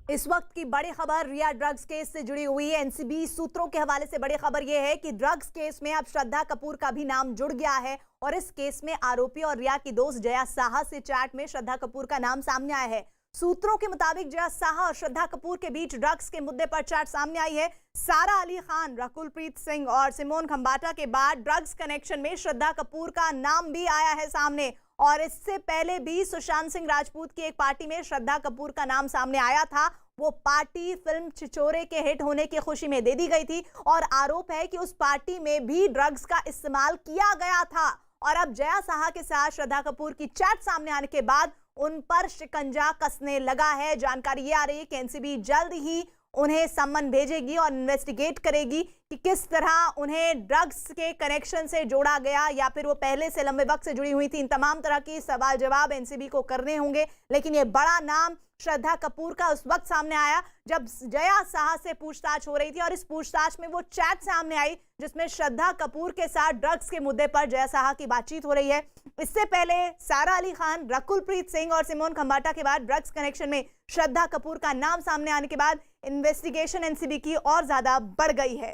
इस वक्त की बड़ी खबर रिया ड्रग्स केस से जुड़ी हुई है। एनसीबी सूत्रों के हवाले से बड़ी खबर यह है कि ड्रग्स केस में अब श्रद्धा कपूर का भी नाम जुड़ गया है और इस केस में आरोपी और रिया की दोस्त जया साहा से चैट में श्रद्धा कपूर का नाम सामने आया है। सूत्रों के मुताबिक जया साहा और श्रद्धा कपूर के बीच ड्रग्स के मुद्दे पर चैट सामने आई है। सारा अली खान, रकुलप्रीत सिंह और सिमोन खंबाटा के बाद ड्रग्स कनेक्शन में श्रद्धा कपूर का नाम भी आया है सामने। और इससे पहले भी सुशांत सिंह राजपूत की एक पार्टी में श्रद्धा कपूर का नाम सामने आया था। वो पार्टी फिल्म छिछोरे के हिट होने की खुशी में दे दी गई थी और आरोप है कि उस पार्टी में भी ड्रग्स का इस्तेमाल किया गया था। और अब जया साहा के साथ श्रद्धा कपूर की चैट सामने आने के बाद उन पर शिकंजा कसने लगा है। जानकारी ये आ रही है कि एनसीबी जल्द ही उन्हें सम्मन भेजेगी और इन्वेस्टिगेट करेगी कि किस तरह उन्हें ड्रग्स के कनेक्शन से जोड़ा गया या फिर वो पहले से लंबे वक्त से जुड़ी हुई थी। इन तमाम तरह की सवाल जवाब एनसीबी को करने होंगे। लेकिन ये बड़ा नाम श्रद्धा कपूर का उस वक्त सामने आया जब जया साहा से पूछताछ हो रही थी और इस पूछताछ में वो चैट सामने आई जिसमें श्रद्धा कपूर के साथ ड्रग्स के मुद्दे पर जया साहा की बातचीत हो रही है। इससे पहले सारा अली खान, रकुलप्रीत सिंह और सिमोन खंबाटा के बाद ड्रग्स कनेक्शन में श्रद्धा कपूर का नाम सामने आने के बाद इन्वेस्टिगेशन एनसीबी की और ज्यादा बढ़ गई है।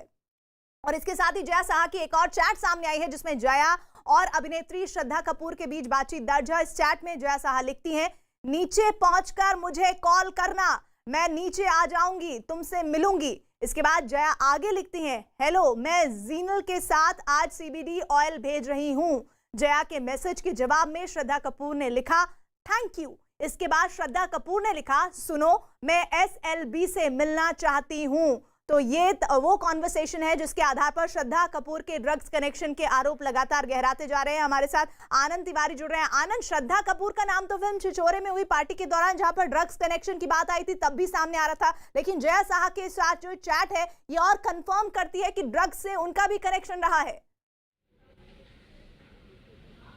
और इसके साथ ही जया साहा की एक और चैट सामने आई है जिसमें जया और अभिनेत्री श्रद्धा कपूर के बीच बातचीत दर्ज है। इस चैट में जया साहा लिखती हैं, नीचे पहुंचकर मुझे कॉल करना, मैं नीचे आ जाऊंगी, तुमसे मिलूंगी। इसके बाद जया आगे लिखती हैं, हेलो, मैं जीनल के साथ आज सीबीडी ऑयल भेज रही हूं। जया के मैसेज के जवाब में श्रद्धा कपूर ने लिखा, थैंक यू। इसके बाद श्रद्धा कपूर ने लिखा, सुनो, मैं एसएलबी से मिलना चाहती हूं। तो ये वो कॉन्वर्सेशन है जिसके आधार पर श्रद्धा कपूर के ड्रग्स कनेक्शन के आरोप लगातार गहराते जा रहे हैं। हमारे साथ आनंद तिवारी जुड़ रहे हैं। आनंद, श्रद्धा कपूर का नाम तो फिल्म छिछोरे में हुई पार्टी के दौरान जहां पर ड्रग्स कनेक्शन की बात आई थी तब भी सामने आ रहा था, लेकिन जया साहा के साथ जो चैट है ये और कंफर्म करती है कि ड्रग्स से उनका भी कनेक्शन रहा है।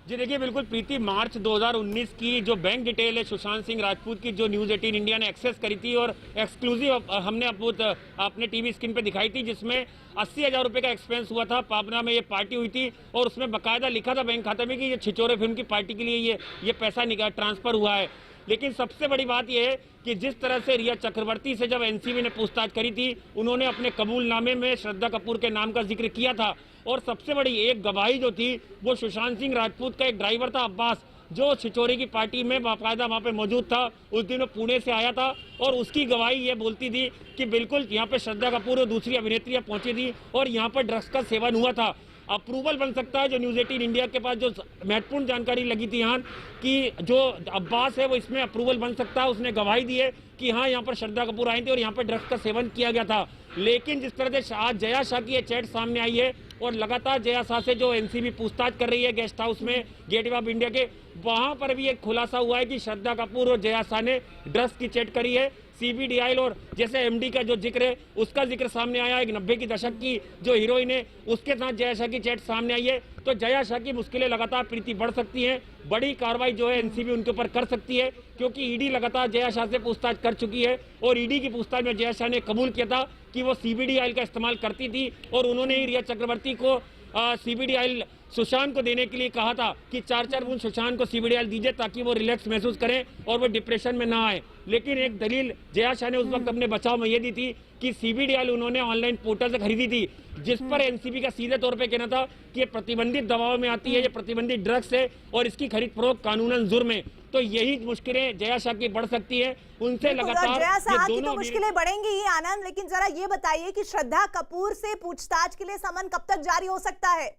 जी देखिए, बिल्कुल प्रीति, मार्च 2019 की जो बैंक डिटेल है सुशांत सिंह राजपूत की, जो न्यूज़ 18 इंडिया ने एक्सेस करी थी और एक्सक्लूसिव हमने अपने टीवी स्क्रीन पे दिखाई थी, जिसमें 80,000 रुपये का एक्सपेंस हुआ था। पाबना में ये पार्टी हुई थी और उसमें बाकायदा लिखा था बैंक खाते में कि ये छिछोरे फिल्म की पार्टी के लिए ये पैसा ट्रांसफर हुआ है। लेकिन सबसे बड़ी बात यह है कि जिस तरह से रिया चक्रवर्ती से जब एनसीबी ने पूछताछ करी थी, उन्होंने अपने कबूलनामे में श्रद्धा कपूर के नाम का जिक्र किया था। और सबसे बड़ी एक गवाही जो थी वो सुशांत सिंह राजपूत का एक ड्राइवर था अब्बास, जो छिछोरे की पार्टी में बाकायदा वहाँ पे मौजूद था। उस दिन वो पुणे से आया था और उसकी गवाही ये बोलती थी कि बिल्कुल यहाँ पे श्रद्धा कपूर और दूसरी अभिनेत्रियाँ पहुंची थी और यहाँ पर ड्रग्स का सेवन हुआ था। अप्रूवल बन सकता है, जो न्यूज़ 18 इंडिया के पास जो महत्वपूर्ण जानकारी लगी थी यहाँ कि जो अब्बास है वो इसमें अप्रूवल बन सकता है। उसने गवाही दी है कि हाँ, यहाँ पर श्रद्धा कपूर आई थी और यहाँ पर ड्रग्स का सेवन किया गया था। लेकिन जिस तरह से आज जया शाह की ये चैट सामने आई है और लगातार जया शाह से जो एनसीबी पूछताछ कर रही है गेस्ट हाउस में, गेटवे ऑफ इंडिया के, वहाँ पर भी एक खुलासा हुआ है कि श्रद्धा कपूर और जया शाह ने ड्रग्स की चैट करी है। सीबीडी ऑयल और जैसे एमडी का जो जिक्र है उसका जिक्र सामने आया। एक 90 की दशक की जो हीरोइन है उसके साथ जया शाह की चैट सामने आई है। तो जया शाह की मुश्किलें लगातार प्रीति बढ़ सकती हैं। बड़ी कार्रवाई जो है एनसीबी उनके ऊपर कर सकती है, क्योंकि ईडी लगातार जया शाह से पूछताछ कर चुकी है और ईडी की पूछताछ में जया शाह ने कबूल किया था कि वो सीबीडी ऑयल का इस्तेमाल करती थी और उन्होंने ही रिया चक्रवर्ती को सीबीडी ऑयल सुशांत को देने के लिए कहा था कि 4-4 बूंद सुशांत को सीबीडी ऑयल दीजिए ताकि वो रिलैक्स महसूस करें और वो डिप्रेशन में ना आए। लेकिन एक दलील जया शाह ने उस वक्त अपने बचाव में ये दी थी कि सीबीडी ऑयल उन्होंने ऑनलाइन पोर्टल से खरीदी थी, जिस पर एनसीबी का सीधे तौर पे कहना था कि ये प्रतिबंधित दवाओं में आती है, ये प्रतिबंधित ड्रग्स है और इसकी खरीद फरोख्त कानूनन जुर्म है। तो यही मुश्किलें जया शाह की बढ़ सकती है। उनसे लगातार जया शाह की तो मुश्किलें बढ़ेंगी ही आनंद, लेकिन जरा ये बताइए कि श्रद्धा कपूर से पूछताछ के लिए समन कब तक जारी हो सकता है?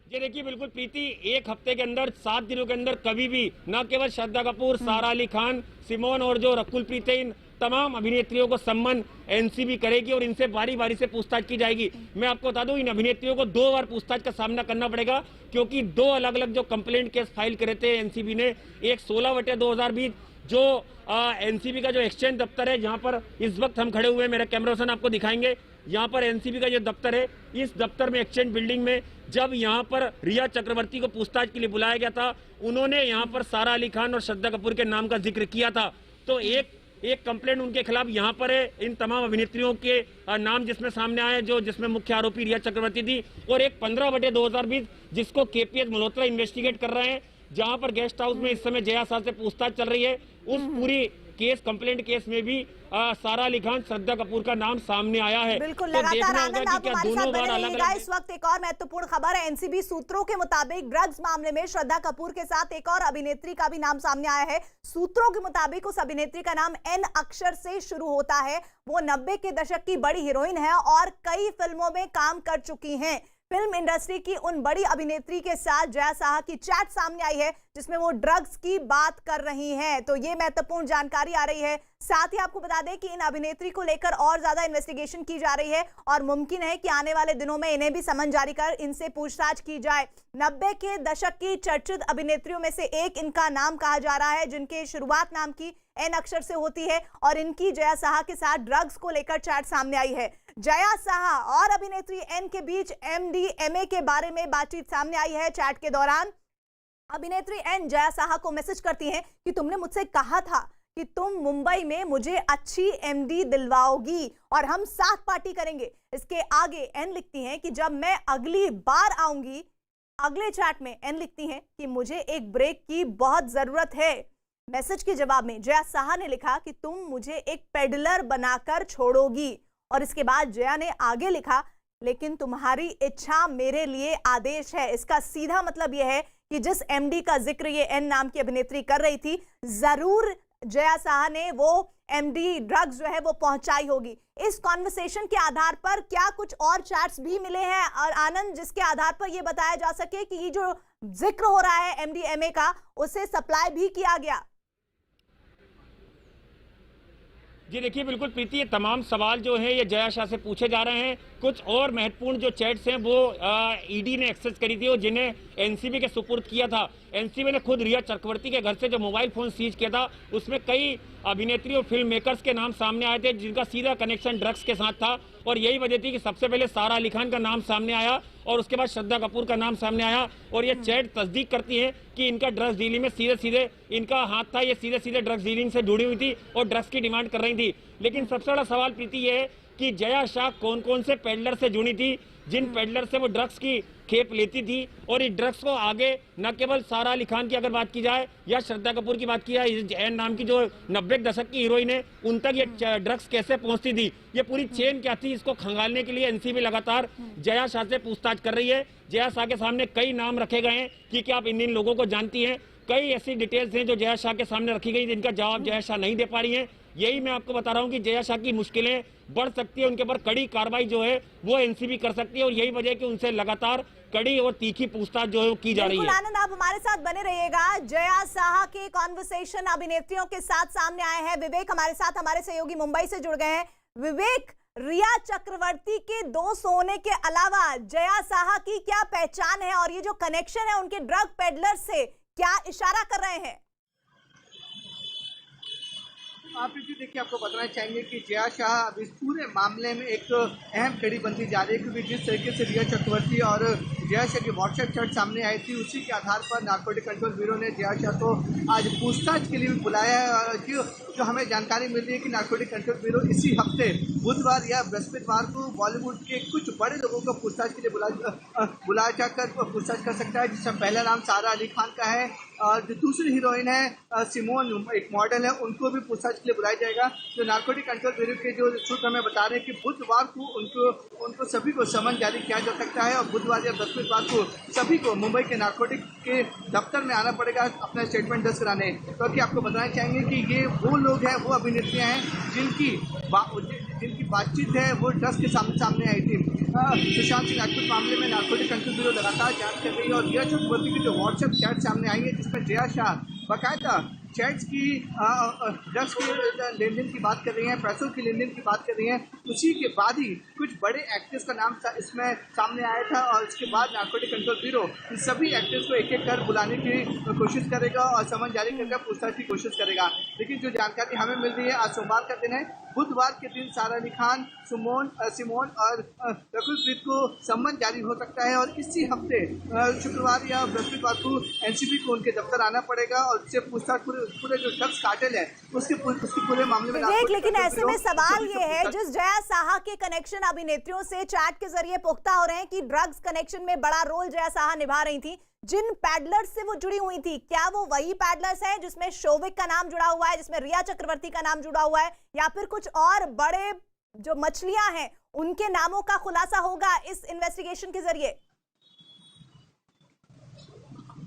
ये देखिए, बिल्कुल प्रीति, एक हफ्ते के अंदर, 7 दिनों के अंदर कभी भी न केवल श्रद्धा कपूर, सारा अली खान, सिमोन और जो रकुलप्रीत, इन तमाम अभिनेत्रियों को सम्मन एनसीबी करेगी और इनसे बारी बारी से पूछताछ की जाएगी। मैं आपको बता दूं, इन अभिनेत्रियों को 2 बार पूछताछ का सामना करना पड़ेगा, क्योंकि 2 अलग अलग जो कंप्लेंट केस फाइल करे थे एनसीबी ने। एक 16/2020 जो एनसीबी का जो एक्सचेंज दफ्तर है, जहां पर इस वक्त हम खड़े हुए हैं, मेरा कैमरा पर्सन आपको दिखाएंगे, यहाँ पर एनसीबी का जो दफ्तर है, इस दफ्तर में एक्सचेंज बिल्डिंग में जब यहाँ पर रिया चक्रवर्ती को पूछताछ के लिए बुलाया गया था, उन्होंने यहाँ पर सारा अली खान और श्रद्धा कपूर के नाम का जिक्र किया था। तो एक कंप्लेंट उनके खिलाफ यहाँ पर है, इन तमाम अभिनेत्रियों के नाम जिसमें सामने आए, जिसमें मुख्य आरोपी रिया चक्रवर्ती थी, और एक 15/2020 जिसको केपीएस मल्होत्रा इन्वेस्टिगेट कर रहे हैं। जहां पर गेस्ट हाउस में इस समय जया शाह से पूछताछ चल रही है, उस पूरी केस कंप्लेंट केस में भी सारा अली खान, श्रद्धा कपूर का नाम सामने आया है। बिल्कुल, तो लगातार देखना आनंद होगा आप कि क्या हमारे साथ दोनों बने बार रहिएगा। अलग-अलग इस वक्त एक और महत्वपूर्ण खबर है। एनसीबी सूत्रों के मुताबिक ड्रग्स मामले में श्रद्धा कपूर के साथ एक और अभिनेत्री का भी नाम सामने आया है। सूत्रों के मुताबिक उस अभिनेत्री का नाम एन अक्षर से शुरू होता है। वो 90 के दशक की बड़ी हीरोइन है और कई फिल्मों में काम कर चुकी हैं। फिल्म इंडस्ट्री की उन बड़ी अभिनेत्री के साथ जया शाह की चैट सामने आई है जिसमें वो ड्रग्स की बात कर रही हैं। तो ये महत्वपूर्ण जानकारी आ रही है। साथ ही आपको बता दें कि इन अभिनेत्री को लेकर और ज्यादा इन्वेस्टिगेशन की जा रही है और मुमकिन है कि आने वाले दिनों में इन्हें भी समन जारी कर इनसे पूछताछ की जाए। 90 के दशक की चर्चित अभिनेत्रियों में से एक इनका नाम कहा जा रहा है, जिनके शुरुआत नाम की एन अक्षर से होती है और इनकी जया शाह के साथ ड्रग्स को लेकर चैट सामने आई है। जया शाह और अभिनेत्री एन के बीच MDMA के बारे में बातचीत सामने आई है। चैट के दौरान अभिनेत्री एन जया शाह को मैसेज करती हैं कि तुमने मुझसे कहा था कि तुम मुंबई में मुझे अच्छी MD दिलवाओगी और हम साथ पार्टी करेंगे। इसके आगे एन लिखती हैं कि जब मैं अगली बार आऊंगी। अगले चैट में एन लिखती हैं कि मुझे एक ब्रेक की बहुत जरूरत है। मैसेज के जवाब में जया शाह ने लिखा कि तुम मुझे एक पेडलर बनाकर छोड़ोगी और इसके बाद जया ने आगे लिखा, लेकिन तुम्हारी इच्छा मेरे लिए आदेश है। इसका सीधा मतलब यह है कि जिस MD का जिक्र ये एन नाम की अभिनेत्री कर रही थी, जरूर जया शाह ने वो MD ड्रग्स जो है वो पहुंचाई होगी। इस कॉन्वर्सेशन के आधार पर क्या कुछ और चैट्स भी मिले हैं और आनंद, जिसके आधार पर ये बताया जा सके कि ये जो जिक्र हो रहा है MDMA का, उसे सप्लाई भी किया गया? जी देखिए, बिल्कुल प्रीति, ये तमाम सवाल जो है ये जया शाह से पूछे जा रहे हैं। कुछ और महत्वपूर्ण जो चैट्स हैं वो ईडी ने एक्सेस करी थी और जिन्हें एनसीबी के सुपुर्द किया था। एनसीबी ने खुद रिया चक्रवर्ती के घर से जो मोबाइल फोन सीज किया था उसमें कई अभिनेत्री और फिल्म मेकर्स के नाम सामने आए थे जिनका सीधा कनेक्शन ड्रग्स के साथ था और यही वजह थी कि सबसे पहले सारा अली खान का नाम सामने आया और उसके बाद श्रद्धा कपूर का नाम सामने आया और ये चैट तस्दीक करती है कि इनका ड्रग्स डीलिंग में सीधे सीधे इनका हाथ था। ये सीधे सीधे ड्रग्स डीलिंग से जुड़ी हुई थी और ड्रग्स की डिमांड कर रही थी। लेकिन सबसे बड़ा सवाल प्रीति ये है कि जया शाह कौन कौन से पेडलर से जुड़ी थी, जिन पेडलर से वो ड्रग्स की खेप लेती थी और इस ड्रग्स को आगे न केवल सारा अली खान की अगर बात की जाए या श्रद्धा कपूर की बात की जाए, एन नाम की जो 90 दशक की हीरोइन है, उन तक ये ड्रग्स कैसे पहुंचती थी, ये पूरी चेन क्या थी, इसको खंगालने के लिए एनसीबी लगातार जया शाह से पूछताछ कर रही है। जया शाह के सामने कई नाम रखे गए हैं कि क्या आप इन लोगों को जानती हैं। कई ऐसी डिटेल्स हैं जो जया शाह के सामने रखी गई जिनका जवाब जया शाह नहीं दे पा रही है। यही मैं आपको बता रहा हूं कि जया शाह की मुश्किलें बढ़ सकती है, उनके ऊपर कड़ी कार्रवाई जो है वो एनसीबी कर सकती है और यही वजह है कि उनसे लगातार कड़ी और तीखी पूछताछ जो है वो की जा रही है। आनंद, आप हमारे साथ बने रहिएगा। जया शाह के कॉन्वर्सेशन अभिनेत्रियों के साथ सामने आए हैं। विवेक हमारे साथ, हमारे सहयोगी मुंबई से जुड़ गए हैं। विवेक, रिया चक्रवर्ती के दोस्त होने के अलावा जया शाह की क्या पहचान है और ये जो कनेक्शन है उनके ड्रग पेडलर से क्या इशारा कर रहे हैं? आप देखिए, आपको बताना चाहेंगे कि जया शाह अब इस पूरे मामले में एक अहम कड़ी बनती जा रही है, क्योंकि जिस तरीके से रिया चक्रवर्ती और जया शाह की व्हाट्सएप चैट सामने आई थी, उसी के आधार पर नारकोटिक कंट्रोल ब्यूरो ने जया शाह को आज पूछताछ के लिए भी बुलाया है। और जो हमें जानकारी मिल रही है कि नारकोटिक कंट्रोल ब्यूरो इसी हफ्ते बुधवार या बृहस्पतिवार को बॉलीवुड के कुछ बड़े लोगों को पूछताछ के लिए बुला जाकर पूछताछ कर सकता है, जिसका पहला नाम सारा अली खान का है और जो दूसरी हीरोइन है सिमोन, एक मॉडल है, उनको भी पूछताछ के लिए बुलाया जाएगा। जो नारकोटिक कंट्रोल ब्यूरो के जो सूत्र हमें बता रहे हैं कि बुधवार को उनको सभी को समन जारी किया जा सकता है और बुधवार या बृहस्पतिवार को सभी को मुंबई के नारकोटिक के दफ्तर में आना पड़ेगा अपना स्टेटमेंट दर्ज कराने। क्योंकि आपको बताना चाहेंगे कि ये वो लोग हैं, वो अभिनेत्रियां हैं जिनकी बातचीत है वो ड्रग्स के सामने आई थी। सुशांत सिंह राजपूत मामले में नारकोटिक कंट्रोल ब्यूरो लगातार जांच कर रही है और रिया चक्रवर्ती की जो व्हाट्सएप चैट सामने आई है जिसमें जया शाह बाकायदा चैट्स की ड्रग्स के लेन देन की बात कर रही हैं, पैसों की लेन देन की बात कर रही हैं, उसी के बाद ही कुछ बड़े एक्टर्स का नाम इसमें सामने आया था और इसके बाद नारकोटिक कंट्रोल ब्यूरो इन सभी एक्टर्स को एक एक कर बुलाने की कोशिश करेगा और समन जारी करके पूछताछ की कोशिश करेगा। लेकिन जो जानकारी हमें मिल रही है, आज सोमवार का दिन है, बुधवार के दिन सारा अली खान, सिमोन और रकुलप्रीत को सम्मन जारी हो सकता है और इसी हफ्ते शुक्रवार या बृहस्पतिवार को एनसीबी को उनके दफ्तर आना पड़ेगा और उससे पूछताछ पूरे जो ड्रग्स कार्टेल है उसके पूरे मामले में। लेकिन ऐसे में सवाल ये है, जिस जया शाह के कनेक्शन अभिनेत्रियों से चैट के जरिए पुख्ता हो रहे हैं कि ड्रग्स कनेक्शन में बड़ा रोल जया शाह निभा रही थी, जिन पैडलर्स से वो जुड़ी हुई थी, क्या वो वही पैडलर्स हैं जिसमें शोविक का नाम जुड़ा हुआ है, जिसमें रिया चक्रवर्ती का नाम जुड़ा हुआ है, या फिर कुछ और बड़े जो मछलियां हैं उनके नामों का खुलासा होगा इस इन्वेस्टिगेशन के जरिए?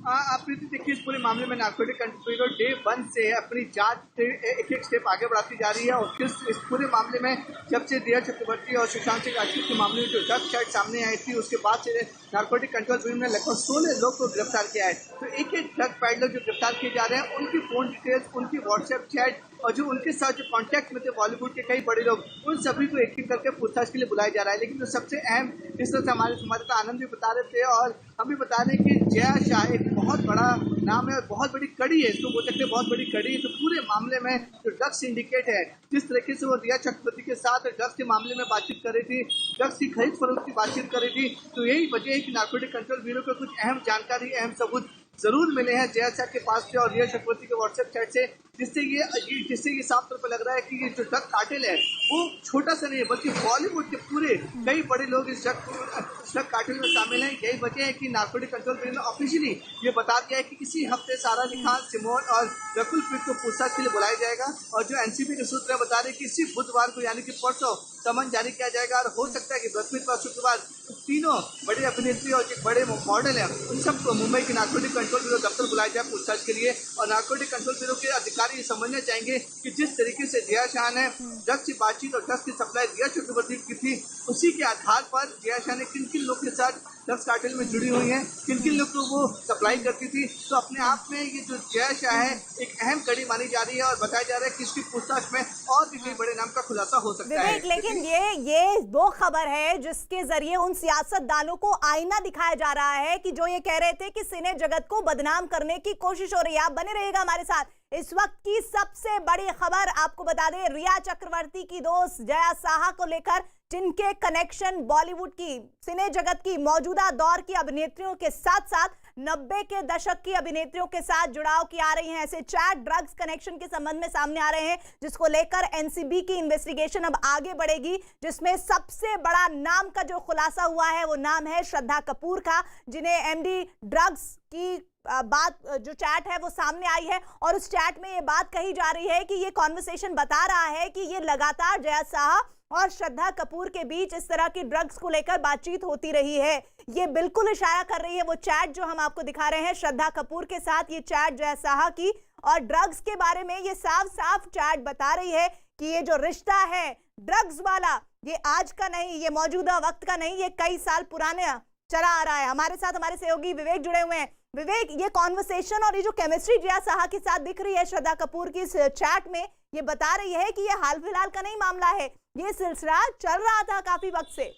आप प्रीति देखिए, इस पूरे मामले में नारकोटिक कंट्रोल ब्यूरो डे 1 से अपनी जांच एक एक स्टेप आगे बढ़ाती जा रही है। और इस पूरे मामले में जब से रिया चक्रवर्ती और सुशांत सिंह राजपूत के मामले में जो ड्रग चैट सामने आई थी, उसके बाद से नारकोटिक कंट्रोल ब्यूरो ने लगभग 16 लोग को गिरफ्तार किया है। तो एक एक ड्रग पैडलर जो गिरफ्तार किए जा रहे हैं, उनकी फोन डिटेल्स, उनकी व्हाट्सएप चैट और जो उनके साथ जो कॉन्टैक्ट में थे बॉलीवुड के कई बड़े लोग, उन सभी को एक एक करके पूछताछ के लिए बुलाया जा रहा है। लेकिन जो सबसे अहम, इस तरह से हमारे संवाददाता आनंद भी बता रहे थे और हम भी बता रहे कि जया शाह एक बहुत बड़ा नाम है और बहुत बड़ी कड़ी है, इसको बोल सकते हैं बहुत बड़ी कड़ी है। तो पूरे मामले में जो ड्रग्स सिंडिकेट है, जिस तरीके से वो रिया चक्रवर्ती के साथ ड्रग्स के मामले में बातचीत कर रही थी, ड्रग्स की खरीद फरोख्त की बातचीत कर रही थी, तो यही वजह है कि नारकोटिक कंट्रोल ब्यूरो को कुछ अहम जानकारी, अहम सबूत जरूर मिले हैं जया शाह के पास से और रिया चक्रवर्ती के व्हाट्सएप चैट से, जिससे ये साफ तौर पर लग रहा है कि ये जो ड्रग कार्टेल है वो छोटा सा नहीं है, बल्कि बॉलीवुड के पूरे कई बड़े लोग इस ड्रग कार्टेल में शामिल हैं। यही वजह है कि नारकोटिक कंट्रोल ब्यूरो ने ऑफिशियली ये बता दिया है कि इसी हफ्ते सारा अली खान, सिमोन और रकुल प्रीत को पूछताछ के लिए बुलाया जाएगा। और जो एनसीबी के सूत्र बता रहे हैं कि इसी बुधवार को, यानी कि परसों, समन जारी किया जाएगा। और हो सकता है कि बृहस्पतिवार, शुक्रवार तीनों बड़े अभिनेत्री और जो बड़े मॉडल हैं उन सबको मुंबई के नारकोटिक कंट्रोल ब्यूरो दफ्तर बुलाया जाए पूछताछ के लिए। और नारकोटिक कंट्रोल ब्यूरो के अधिकारी ये समझना चाहेंगे कि जिस तरीके से जया शाह ने ड्रग्स की बातचीत और ड्रग्स की सप्लाई रिया चक्रवर्ती की थी, उसी के आधार पर जया शाह ने किन किन लोग के साथ ड्रग्स कार्टेल में जुड़ी हुई हैं, किन किन लोग को वो सप्लाई करती थी। तो अपने आप में ये जो जया शाह है एक अहम कड़ी मानी जा रही है और बताया जा रहा है कि इसकी पूछताछ में और भी कई बड़े नाम का खुलासा हो सकता है। लेकिन ये वो खबर है जिसके जरिए उन सियासतदानों को आईना दिखाया जा रहा है कि जो ये कह रहे थे कि सिने जगत को बदनाम करने की कोशिश हो रही है। आप बने रहिएगा हमारे साथ। इस वक्त की सबसे बड़ी खबर आपको बता दें, रिया चक्रवर्ती की दोस्त जया शाह को लेकर, जिनके कनेक्शन बॉलीवुड की, सिने जगत की मौजूदा दौर की अभिनेत्रियों के साथ साथ 90 के दशक की अभिनेत्रियों के साथ जुड़ाव की आ रही हैं। ऐसे 4 ड्रग्स कनेक्शन के संबंध में सामने आ रहे हैं, जिसको लेकर एनसीबी की इन्वेस्टिगेशन अब आगे बढ़ेगी, जिसमें सबसे बड़ा नाम का जो खुलासा हुआ है वो नाम है श्रद्धा कपूर का, जिन्हें एमडी ड्रग्स की बात, जो चैट है वो सामने आई है। और उस चैट में ये बात कही जा रही है कि ये कॉन्वर्सेशन बता रहा है कि ये लगातार जया शाह और श्रद्धा कपूर के बीच इस तरह की ड्रग्स को लेकर बातचीत होती रही है। ये बिल्कुल इशारा कर रही है वो चैट जो हम आपको दिखा रहे हैं, श्रद्धा कपूर के साथ ये चैट जया शाह की, और ड्रग्स के बारे में ये साफ साफ चैट बता रही है कि ये जो रिश्ता है ड्रग्स वाला, ये आज का नहीं, ये मौजूदा वक्त का नहीं, ये कई साल पुराने चला आ रहा है। हमारे साथ हमारे सहयोगी विवेक जुड़े हुए हैं। विवेक, ये कॉन्वर्सेशन और ये जो केमिस्ट्री जया शाह के साथ दिख रही है श्रद्धा कपूर की इस चैट में, ये बता रही है कि ये हाल फिलहाल का नहीं मामला है, ये सिलसिला चल रहा था काफी वक्त से।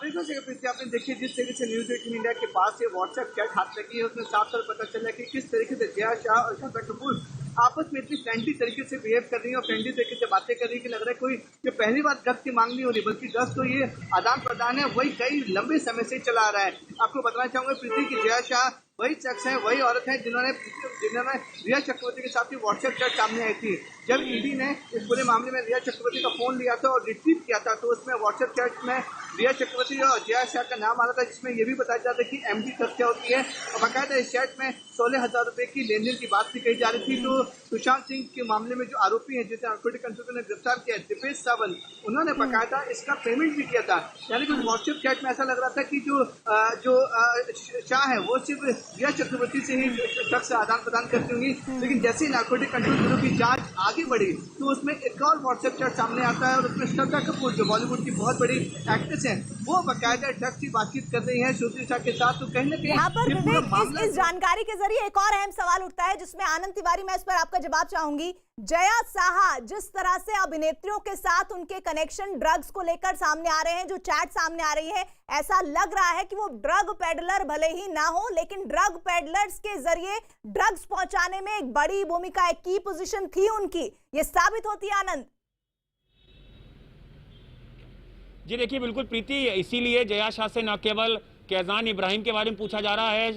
बिल्कुल सही प्रीति, आपने देखिए जिस तरीके से न्यूज 18 इंडिया के पास ये व्हाट्सएप चैट हाथ लगी है, उसमें साफ साफ पता चला कि किस तरीके से जया शाह और श्रद्धा कपूर आपस में इतनी फ्रेंडली तरीके से बिहेव कर रही है और फ्रेंडली तरीके से बातें कर रही है कि लग रहा है कोई ये पहली बार ड्रग्स की मांग नहीं हो रही, बल्कि ड्रग्स तो ये आदान प्रदान है वही कई लंबे समय से चला आ रहा है। आपको बताना चाहूंगा प्रीति की जया शाह वही शख्स है, वही औरत है जिन्होंने रिया चक्रवर्ती के साथ ही व्हाट्सएप चैट सामने आई थी। जब ईडी ने इस पूरे मामले में रिया चक्रवर्ती का फोन लिया था और रिट्रीव किया था, तो उसमें व्हाट्सएप चैट में रिया चक्रवर्ती और जया शाह का नाम आ रहा था, जिसमें यह भी बताया जाता है कि एमडी ड्रग्स क्या होती है। और बाकायदा इस चैट में 16,000 रुपए की लेन देन की बात भी कही जा रही थी। तो सुशांत सिंह के मामले में जो आरोपी हैं, जिसे नारकोटिक कंट्रोल ने गिरफ्तार किया, दिपेश सावंत, उन्होंने बाकायदा इसका पेमेंट भी किया था। यानी कि व्हाट्सएप चैट में ऐसा लग रहा था कि जो शाह है वो सिर्फ रिया चक्रवर्ती से ही ड्रग्स आदान प्रदान करती होंगी। लेकिन जैसे ही नारकोटिक कंट्रोल ब्यूरो की जांच आगे बढ़ी, तो उसमें एक और व्हाट्सएप चैट सामने आता है और उसमें श्रद्धा कपूर, जो बॉलीवुड की बहुत बड़ी एक्ट्रेस है, वो बाकायदा ड्रग्स की बातचीत कर रही है श्रुति शाह के साथ। तो कहीं ना कहीं यहाँ पर विवेक, इस जानकारी के जरिए एक और अहम सवाल उठता है, जिसमें आनंद तिवारी, मैं इस पर आपका जवाब चाहूंगी। जया शाह जिस तरह से अभिनेत्रियों के साथ उनके कनेक्शन ड्रग्स को लेकर सामने आ रहे हैं, जो चैट सामने आ रही है, ऐसा लग रहा है कि वो ड्रग पेडलर भले ही ना हो, लेकिन ड्रग पेडलर्स के जरिए ड्रग्स पहुंचाने में एक बड़ी भूमिका, एक की पोजीशन थी उनकी। ये साबित होती है आनंद। जी देखिए, बिल्कुल प्रीति, इसीलिए जया शाह से न केवल कैजान इब्राहिम के बारे में पूछा जा रहा है,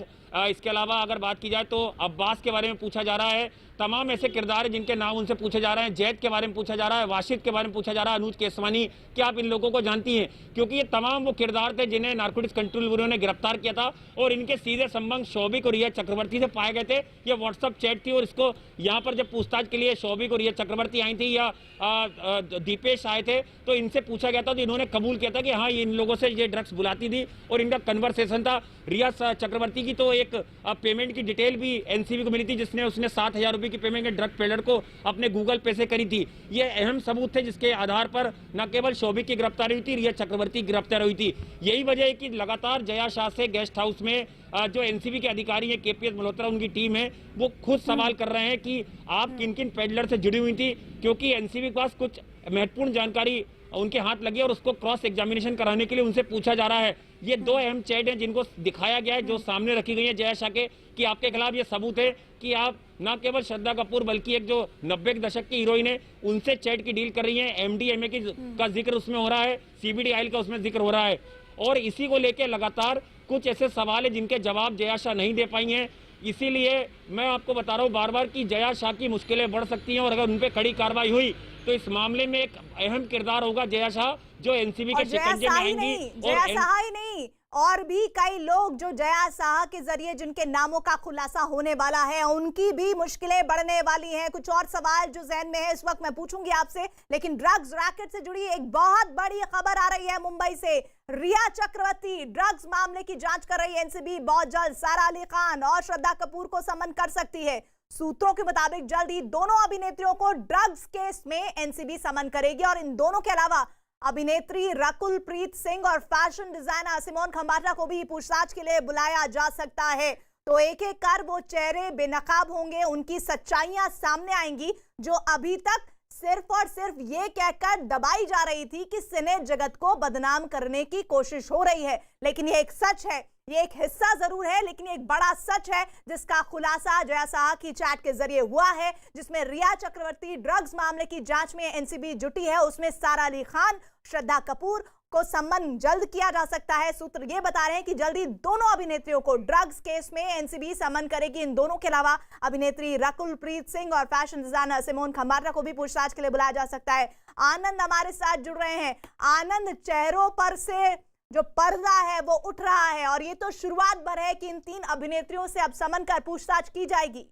इसके अलावा अगर बात की जाए तो अब्बास के बारे में पूछा जा रहा है। तमाम ऐसे किरदार हैं जिनके नाम उनसे पूछे जा रहे हैं। जैद के बारे में पूछा जा रहा है, वाशिद के बारे में पूछा जा रहा है, अनुज केसवानी, क्या आप इन लोगों को जानती हैं? क्योंकि ये तमाम वो किरदार थे जिन्हें नारकोटिक्स कंट्रोल ब्यूरो ने गिरफ्तार किया था और इनके सीधे संबंध शोभिक और रिया चक्रवर्ती से पाए गए थे। ये व्हाट्सएप चैट थी और इसको यहाँ पर जब पूछताछ के लिए शोभिक और रिया चक्रवर्ती आई थी या दीपेश आए थे तो इनसे पूछा गया था तो इन्होंने कबूल किया था कि हाँ इन लोगों से ये ड्रग्स बुलाती थी और इनका कन्वर्सेशन था। रिया चक्रवर्ती की तो एक पेमेंट की डिटेल भी एनसीबी को मिली थी जिसने उसने 7,000 रुपए की पेमेंट ड्रग पेडलर को अपने गूगल पे से करी थी। ये अहम सबूत थे जिसके आधार पर न केवल शोभिक की गिरफ्तारी हुई थी, रिया चक्रवर्ती की गिरफ्तारी हुई थी। यही वजह है कि लगातार जया शाह से गेस्ट हाउस में जो एनसीबी के अधिकारी हैं, केपीएस मल्होत्रा उनकी टीम है, वो खुद सवाल कर रहे हैं कि आप किन किन पेडलर से जुड़ी हुई थी, क्योंकि एनसीबी के पास कुछ महत्वपूर्ण जानकारी उनके हाथ लगी और उसको क्रॉस एग्जामिनेशन कराने के लिए उनसे पूछा जा रहा है। ये दो अहम चैट हैं जिनको दिखाया गया है, जो सामने रखी गई है जया शाह के, कि आपके खिलाफ ये सबूत है कि आप न केवल श्रद्धा कपूर बल्कि एक जो 90 के दशक की हीरोइन है उनसे चैट की डील कर रही है। एमडीएमए का जिक्र उसमें हो रहा है, सीबीडी ऑयल का उसमें जिक्र हो रहा है और इसी को लेकर लगातार कुछ ऐसे सवाल है जिनके जवाब जया शाह नहीं दे पाई हैं। इसीलिए मैं आपको बता रहा हूँ बार बार कि जया शाह की मुश्किलें बढ़ सकती हैं और अगर उन पर कड़ी कार्रवाई हुई तो इस मामले में एक अहम किरदार होगा जया शाह जो एनसीबी के शिकंजे में आएंगी। जया शाह ही नहीं और भी कई लोग जो जया शाह के जरिए जिनके नामों का खुलासा होने वाला है उनकी भी मुश्किलें बढ़ने वाली हैं। कुछ और सवाल जो जहन में है इस वक्त मैं पूछूंगी आपसे, लेकिन ड्रग्स रैकेट से जुड़ी एक बहुत बड़ी खबर आ रही है मुंबई से। रिया चक्रवर्ती ड्रग्स मामले की जांच कर रही है एनसीबी। बहुत जल्द सारा अली खान और श्रद्धा कपूर को समन कर सकती है। सूत्रों के मुताबिक जल्द ही दोनों अभिनेत्रियों को ड्रग्स केस में एनसीबी समन करेगी और इन दोनों के अलावा अभिनेत्री रकुल प्रीत सिंह और फैशन डिजाइनर सिमोन खंबाटा को भी पूछताछ के लिए बुलाया जा सकता है। तो एक एक कर वो चेहरे बेनकाब होंगे, उनकी सच्चाइयां सामने आएंगी जो अभी तक सिर्फ और सिर्फ ये कहकर दबाई जा रही थी कि सिने जगत को बदनाम करने की कोशिश हो रही है। लेकिन ये एक सच है, ये एक हिस्सा जरूर है लेकिन एक बड़ा सच है जिसका खुलासा जया शाह की चैट के जरिए हुआ है, जिसमें रिया चक्रवर्ती ड्रग्स मामले की जांच में एनसीबी जुटी है। उसमें सारा अली खान, श्रद्धा कपूर को सम्मन जल्द किया जा सकता है। सूत्र ये बता रहे हैं कि जल्दी दोनों अभिनेत्रियों को ड्रग्स केस में एनसीबी सम्मन करेगी। इन दोनों के अलावा अभिनेत्री रकुल प्रीत सिंह और फैशन डिजाइनर सिमोन खंबाटा को भी पूछताछ के लिए बुलाया जा सकता है। आनंद हमारे साथ जुड़ रहे हैं। आनंद, चेहरों पर से जो पर्दा है वो उठ रहा है और ये तो शुरुआत भर है कि इन तीन अभिनेत्रियों से अब समन कर पूछताछ की जाएगी।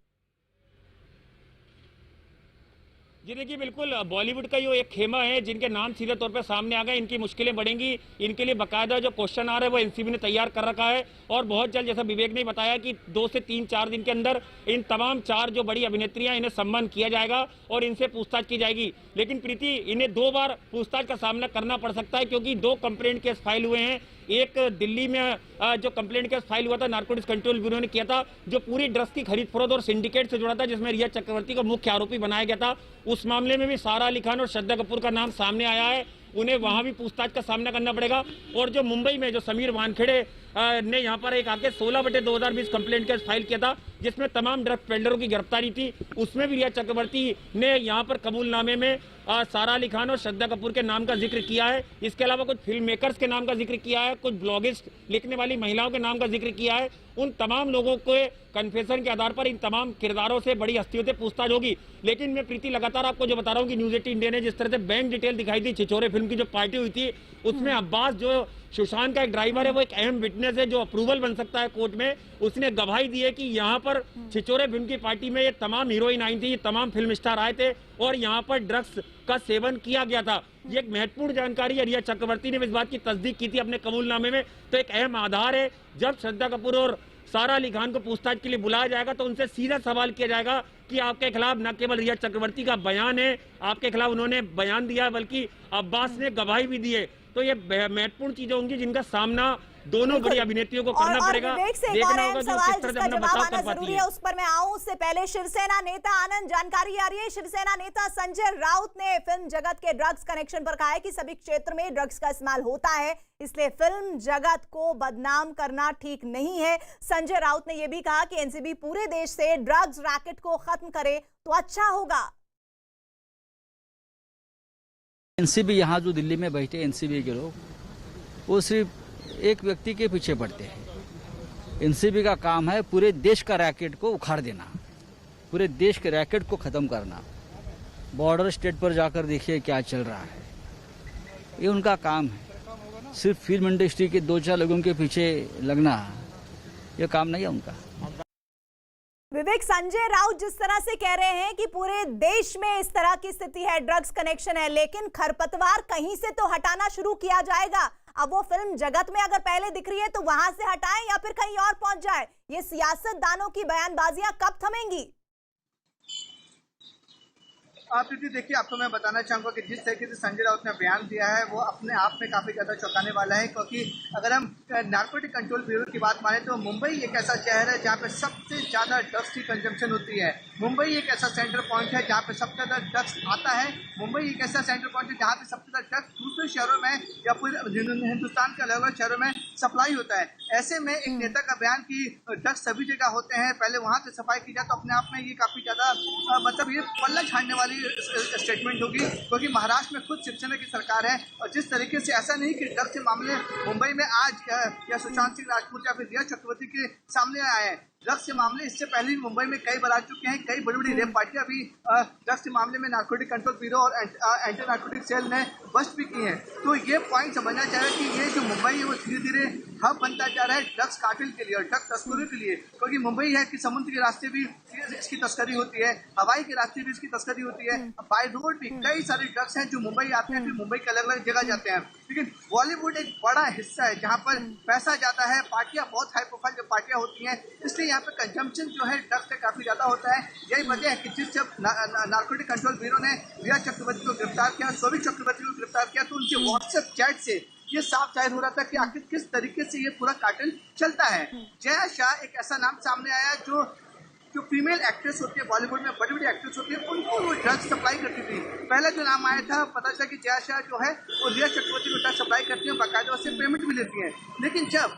जी देखिए, बिल्कुल बॉलीवुड का ये एक खेमा है जिनके नाम सीधे तौर पे सामने आ गए। इनकी मुश्किलें बढ़ेंगी, इनके लिए बाकायदा जो क्वेश्चन आ रहे हैं वो एनसीबी ने तैयार कर रखा है और बहुत जल्द, जैसा विवेक ने बताया कि 2 से 3-4 दिन के अंदर इन तमाम 4 जो बड़ी अभिनेत्रियां इन्हें सम्मान किया जाएगा और इनसे पूछताछ की जाएगी। लेकिन प्रीति, इन्हें 2 बार पूछताछ का सामना करना पड़ सकता है क्योंकि 2 कंप्लेंट केस फाइल हुए हैं। एक दिल्ली में जो कंप्लेंट केस फाइल हुआ था नारकोटिक्स कंट्रोल ब्यूरो ने किया था, जो पूरी ड्रग्स की खरीद फरोख्त और सिंडिकेट से जुड़ा था, जिसमें रिया चक्रवर्ती को मुख्य आरोपी बनाया गया था। उस मामले में भी सारा अली खान और श्रद्धा कपूर का नाम सामने आया है। उन्हें वहां भी पूछताछ का सामना करना पड़ेगा। और जो मुंबई में जो समीर वानखेड़े ने यहाँ पर एक आके 16/2020 कंप्लेंट केस फाइल किया था जिसमें तमाम ड्रग पेडलरों की गिरफ्तारी थी, उसमें भी रिया चक्रवर्ती ने यहाँ पर कबूलनामे में सारा अली खान और श्रद्धा कपूर के नाम का जिक्र किया है। इसके अलावा कुछ फिल्म मेकर्स के नाम का जिक्र किया है, कुछ ब्लॉगिस्ट लिखने वाली महिलाओं के नाम का जिक्र किया है। उन तमाम लोगों के कन्फेशन के आधार पर इन तमाम किरदारों से, बड़ी हस्तियों से पूछताछ होगी। लेकिन मैं प्रीति लगातार आपको जो बता रहा हूँ कि न्यूज 18 इंडिया ने जिस तरह से बैंक डिटेल दिखाई थी, छिछोरे फिल्म की जो पार्टी हुई थी उसमें अब्बास जो सुशांत का एक ड्राइवर है वो एक अहम विटनेस है जो अप्रूवल बन सकता है कोर्ट में। उसने गवाही दी है कि यहाँ पर छिछोरे फिल्म की पार्टी में ये तमाम हीरोइन आई थी, ये तमाम फिल्म स्टार आए थे और यहाँ पर ड्रग्स का सेवन किया गया था। ये एक महत्वपूर्ण जानकारी है। रिया चक्रवर्ती ने इस बात की तस्दीक की थी अपने कबूलनामे में, तो एक अहम आधार है। जब श्रद्धा कपूर और सारा अली खान को पूछताछ के लिए बुलाया जाएगा तो उनसे सीधा सवाल किया जाएगा कि आपके खिलाफ न केवल रिया चक्रवर्ती का बयान है, आपके खिलाफ उन्होंने बयान दिया, बल्कि अब्बास ने गवाही भी दी है। तो ये महत्वपूर्ण चीजें होंगी जिनका सामना दोनों बड़ी अभिनेत्रियों को करना पड़ेगा। देखना होगा जो किस तरह से अपना बचाव कर पाती है। उस पर मैं आऊं उससे पहले शिवसेना नेता आनंद, जानकारी आ रही है शिवसेना नेता संजय राउत ने फिल्म जगत के ड्रग्स कनेक्शन पर कहा है कि सभी क्षेत्र में ड्रग्स का इस्तेमाल होता है, इसलिए फिल्म जगत को बदनाम करना ठीक नहीं है। संजय राउत ने यह भी कहा कि एनसीबी पूरे देश से ड्रग्स रैकेट को खत्म करे तो अच्छा होगा। एनसीबी यहाँ जो दिल्ली में बैठे एनसीबी के लोग, वो सिर्फ एक व्यक्ति के पीछे पड़ते हैं एनसीबी का काम है पूरे देश का रैकेट को उखाड़ देना, पूरे देश के रैकेट को ख़त्म करना। बॉर्डर स्टेट पर जाकर देखिए क्या चल रहा है, ये उनका काम है। सिर्फ फिल्म इंडस्ट्री के 2-4 लोगों के पीछे लगना ये काम नहीं है उनका। विवेक, संजय राउत जिस तरह से कह रहे हैं कि पूरे देश में इस तरह की स्थिति है, ड्रग्स कनेक्शन है, लेकिन खरपतवार कहीं से तो हटाना शुरू किया जाएगा। अब वो फिल्म जगत में अगर पहले दिख रही है तो वहां से हटाएं या फिर कहीं और पहुंच जाए। ये सियासतदानों की बयानबाजियां कब थमेंगी? प्रीति देखिए, आपको मैं बताना चाहूँगा कि जिस तरीके से संजय राउत ने बयान दिया है वो अपने आप में काफ़ी ज़्यादा चौंकाने वाला है, क्योंकि अगर हम नारकोटिक कंट्रोल ब्यूरो की बात माने तो मुंबई एक ऐसा शहर है जहाँ पे सबसे ज़्यादा ड्रग्स की कंजम्पशन होती है। मुंबई एक ऐसा सेंटर पॉइंट है जहाँ पे सबसे ज़्यादा ड्रग्स आता है। मुंबई एक ऐसा सेंटर पॉइंट है जहाँ पे सबसे ज़्यादा ड्रग्स दूसरे शहरों में या फिर हिंदुस्तान के अलग अलग शहरों में सप्लाई होता है। ऐसे में एक नेता का बयान कि ड्रग्स सभी जगह होते हैं, पहले वहाँ से सफाई की जाए, तो अपने आप में ये काफ़ी ज़्यादा मतलब ये पल्ला झाड़ने वाली स्टेटमेंट होगी, क्योंकि महाराष्ट्र में खुद शिवसेना की सरकार है। और जिस तरीके से ऐसा नहीं कि ड्रग्स के मामले मुंबई में आज या सुशांत सिंह राजपूत या फिर रिया चक्रवर्ती के सामने आए हैं, ड्रग्स के मामले इससे पहले भी मुंबई में कई बार आ चुके हैं। कई बड़ी बड़ी रेप पार्टियां भी ड्रग्स के मामले में नारकोटिक कंट्रोल ब्यूरो और एंटी नारकोटिक सेल ने बस्ट भी की हैं। तो ये पॉइंट समझना चाहिए कि ये जो मुंबई है वो धीरे धीरे हब बनता जा रहा है ड्रग्स कार्टेल के लिए और ड्रग तस्करों के लिए, क्योंकि मुंबई है कि समुद्र के रास्ते भी इसकी तस्करी होती है, हवाई के रास्ते भी इसकी तस्करी होती है, बाय रोड भी कई सारे ड्रग्स हैं जो मुंबई आते हैं, फिर मुंबई के अलग अलग जगह जाते हैं। लेकिन बॉलीवुड एक बड़ा हिस्सा है जहाँ पर पैसा जाता है, पार्टियां बहुत हाई प्रोफाइल जो पार्टियां होती हैं, इसलिए यहाँ पे कंजम्पशन जो है ड्रग्स का काफी ज्यादा होता है। यही वजह है कि जिस जब नारकोटिक कंट्रोल ब्यूरो ने रिया चक्रवर्ती को गिरफ्तार किया, सौविक चक्रवर्ती को गिरफ्तार किया, तो उनके व्हाट्सएप चैट से ये साफ जाहिर हो रहा था कि आखिर किस तरीके से ये पूरा कार्टेल चलता है। जया शाह एक ऐसा नाम सामने आया जो फीमेल एक्ट्रेस होती है, बॉलीवुड में बड़ी बड़ी एक्ट्रेस होती है, उनको वो ड्रग्स सप्लाई करती थी। पहला जो नाम आया था पता चला कि जया शाह जो है वो रिया चक्रवर्ती को ड्रग्स सप्लाई करती है, बाकायदा उससे पेमेंट भी लेती है। लेकिन जब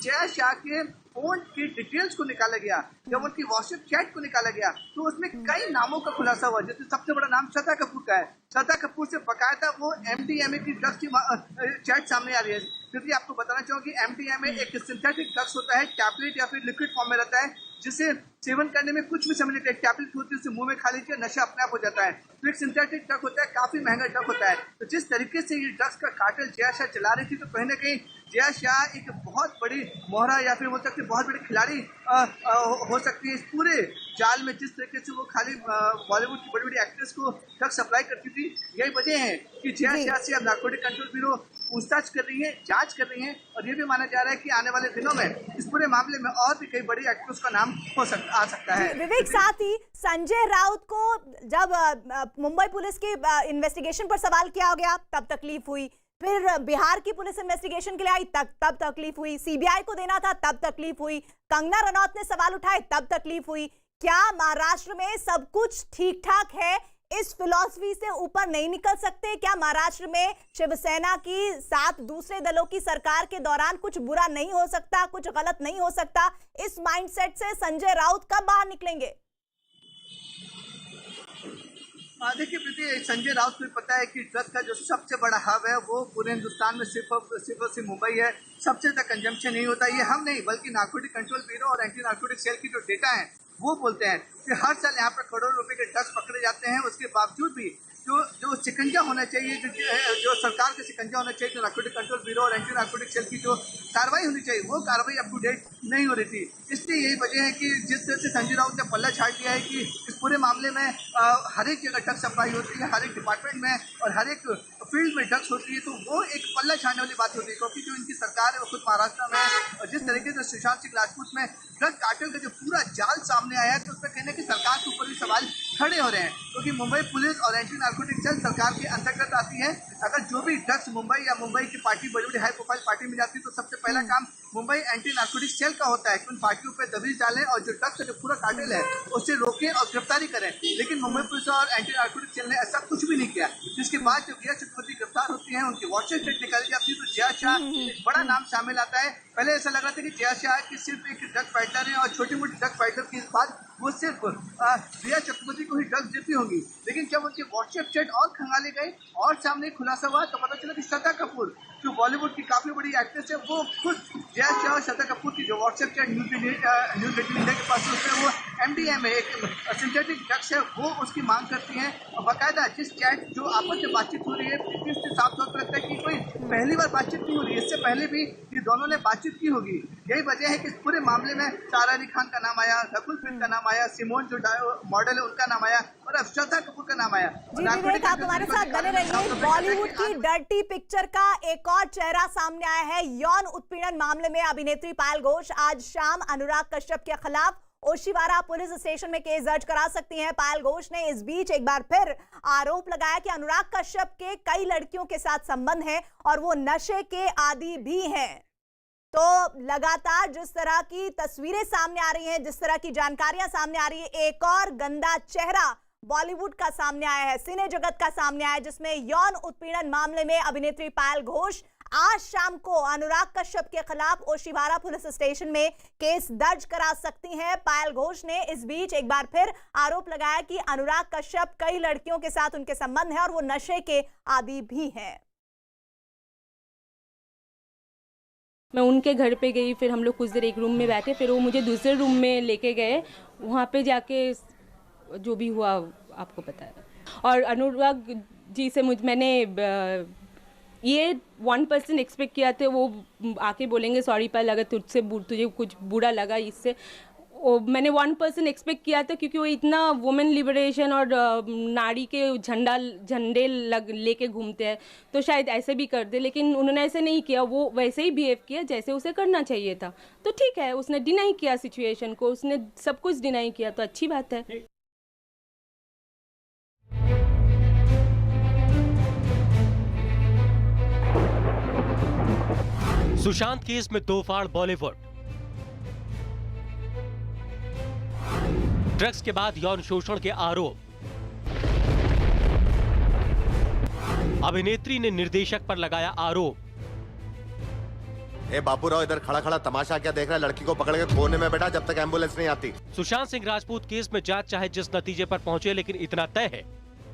जया शाह के फोन की डिटेल्स को निकाला गया, जब उनकी व्हाट्सएप चैट को निकाला गया, तो उसमें कई नामों का खुलासा हुआ। जैसे सबसे बड़ा नाम श्रद्धा कपूर का है। श्रद्धा कपूर से बकायदा वो MDMA की ड्रग्स की चैट सामने आ रही है। क्योंकि आपको बताना चाहूँगा कि MDMA एक सिंथेटिक ड्रग्स होता है, टैबलेट या फिर लिक्विड फॉर्म में रहता है, जिसे सेवन करने में कुछ भी समय नहीं लगता। टैबलेट होती है, उसे मुंह में खा लीजिए, नशा अपने आप हो जाता है। तो एक सिंथेटिक ड्रग होता है, काफी महंगा ड्रग होता है। तो जिस तरीके से ये ड्रग्स का कार्टेल जया शाह चला रही थी, तो कहीं ना कहीं जया शाह एक बहुत बड़ी मोहरा या फिर बोल सकते बहुत बड़ी खिलाड़ी हो सकती है इस पूरे जाल में। जिस तरीके से वो खाली बॉलीवुड की बड़ी बड़ी एक्ट्रेस को ड्रग सप्लाई करती थी, यही वजह है कि जया शाह से अब नारकोटिक कंट्रोल ब्यूरो पूछताछ कर रही है, जांच कर रही है, और ये भी माना जा रहा है कि आने वाले दिनों में इस पूरे मामले में और भी कई बड़ी एक्ट्रेस का नाम आ सकता है। विवेक, साथ ही संजय राउत को जब मुंबई पुलिस की इन्वेस्टिगेशन पर सवाल किया गया तब तकलीफ हुई, फिर बिहार की पुलिस इन्वेस्टिगेशन के लिए आई तब तकलीफ हुई, CBI को देना था तब तकलीफ हुई, कंगना रनौत ने सवाल उठाए तब तकलीफ हुई। क्या महाराष्ट्र में सब कुछ ठीक ठाक है? इस फिलॉसफी से ऊपर नहीं निकल सकते? क्या महाराष्ट्र में शिवसेना की साथ दूसरे दलों की सरकार के दौरान कुछ बुरा नहीं हो सकता, कुछ गलत नहीं हो सकता? इस माइंडसेट से संजय राउत कब बाहर निकलेंगे? देखिए प्रीति, संजय राउत को पता है कि ड्रग का जो सबसे बड़ा हब है वो पूरे हिंदुस्तान में सिर्फ और सिर्फ मुंबई है। सबसे ज्यादा कंजम्पशन नहीं होता, ये हम नहीं बल्कि नारकोटिक कंट्रोल ब्यूरो और एंटी नारकोटिक सेल की जो डेटा है वो बोलते हैं कि हर साल यहाँ पर करोड़ों रुपए के ड्रग्स पकड़े जाते हैं। उसके बावजूद भी जो शिकंजा होना चाहिए, जो सरकार का शिकंजा होना चाहिए, जो नारकोटिक कंट्रोल ब्यूरो और एंटी नारकोटिक सेल की जो कार्रवाई होनी चाहिए, वो कार्रवाई अप टू डेट नहीं हो रही थी। इसलिए यही वजह है कि जिस तरह से संजय राउत ने पल्ला झाड़ दिया है कि इस पूरे मामले में हर एक जगह ड्रग्स सप्लाई होती है, हर एक डिपार्टमेंट में और हर एक फील्ड में ड्रग्स होती है, तो वो एक पल्ला झाड़ने वाली बात होती है। क्योंकि जो इनकी सरकार है वो खुद महाराष्ट्र में है, और जिस तरीके से सुशांत सिंह राजपूत में ड्रग कार्टेल का जो पूरा जाल सामने आया है, तो उसमें कहने की सरकार के ऊपर भी सवाल खड़े हो रहे हैं। क्योंकि मुंबई पुलिस और एंटी नारकोटिक सेल सरकार के अंतर्गत आती है। अगर जो भी ड्रग्स मुंबई या मुंबई की पार्टी बड़ी बड़ी हाई प्रोफाइल पार्टी में जाती है, तो सबसे पहला काम मुंबई एंटी नारकोटिक सेल का होता है कि उन पार्टियों पर दबिश डालें और जो ड्रग्स का जो पूरा कार्टेल है उससे रोकें और गिरफ्तारी करें। लेकिन मुंबई पुलिस और एंटी नारकोटिक सेल ने ऐसा कुछ भी नहीं किया। जिसके बाद जब रिया चक्रवर्ती गिरफ्तार होती है, उनकी व्हाट्सएप चैट निकाली जाती है, तो जया शाह एक बड़ा नाम शामिल आता है। पहले ऐसा लग रहा था कि जया शाह की सिर्फ एक ड्रग फाइटर है और छोटी मोटी ड्रग फाइटर की बात वो सिर्फ रिया चक्रवर्ती को ही ड्रग्स देती होंगी। लेकिन जब उनके व्हाट्सएप चैट और खंगाले गए और सामने खुलासा हुआ, तो पता चला कि श्रद्धा कपूर जो बॉलीवुड की काफी बड़ी एक्ट्रेस है, वो खुद जया शाह और श्रद्धा कपूर की जो व्हाट्सएप चैट न्यूज 18 इंडिया के पास उसमें वो MDMA एक सिंथेटिक ड्रग्स है वो उसकी मांग करती हैं और बाकायदा जिस चैट जो आपस में बातचीत हो रही है इससे साफ तौर पर लगता है कि कोई पहली बार बातचीत नहीं हो रही है, इससे पहले भी ये दोनों ने बातचीत की होगी। यही वजह है कि इस पूरे मामले में सारा अली खान का नाम आया, रकुल प्रीत का नाम आया, सिमोन जो मॉडल है उनका नाम आया और अब श्रद्धा कपूर का नाम आया। जी विवेक, आप हमारे साथ बने रहिए। बॉलीवुड की डर्टी पिक्चर का एक और चेहरा सामने आया है। यौन उत्पीड़न मामले में अभिनेत्री पायल घोष आज शाम अनुराग कश्यप के खिलाफ ओशिवारा पुलिस स्टेशन में केस दर्ज करा सकती हैं। पायल घोष ने इस बीच एक बार फिर आरोप लगाया कि अनुराग कश्यप के कई लड़कियों के साथ संबंध है और वो नशे के आदी भी हैं। तो लगातार जिस तरह की तस्वीरें सामने आ रही हैं, जिस तरह की जानकारियां सामने आ रही है, एक और गंदा चेहरा बॉलीवुड का सामने आया है, सिने जगत का सामने आया है, जिसमें यौन उत्पीड़न मामले में अभिनेत्री पायल घोष आज शाम को अनुराग कश्यप के खिलाफ ओशिवारा पुलिस स्टेशन में केस दर्ज करा सकती हैं। पायल घोष ने इस बीच एक बार फिर आरोप लगाया कि अनुराग कश्यप कई लड़कियों के साथ उनके संबंध है और वो नशे के आदी भी हैं। मैं उनके घर पे गई, फिर हम लोग कुछ देर एक रूम में बैठे, फिर वो मुझे दूसरे रूम में लेके गए। वहाँ पे जाके जो भी हुआ आपको पता है। और अनुराग जी से मैंने ये 1% एक्सपेक्ट किया था, वो आके बोलेंगे सॉरी पायल अगर तुझे कुछ बुरा लगा इससे। मैंने 1% एक्सपेक्ट किया था क्योंकि वो इतना वुमेन लिबरेशन और नारी के झंडे लेके घूमते हैं, तो शायद ऐसे भी कर दे, लेकिन उन्होंने ऐसे नहीं किया। वो वैसे ही बिहेव किया जैसे उसे करना चाहिए था। तो ठीक है, उसने डिनाई किया सिचुएशन को, उसने सब कुछ डिनाई किया, तो अच्छी बात है। सुशांत केस में दो फाड़ बॉलीवुड। ड्रग्स के बाद यौन शोषण के आरोप। अभिनेत्री ने निर्देशक पर लगाया आरोप। ए बाबूराव, इधर खड़ा खड़ा तमाशा क्या देख रहा है? लड़की को पकड़ के कोने में बैठा जब तक एम्बुलेंस नहीं आती। सुशांत सिंह राजपूत केस में जांच चाहे जिस नतीजे पर पहुंचे, लेकिन इतना तय है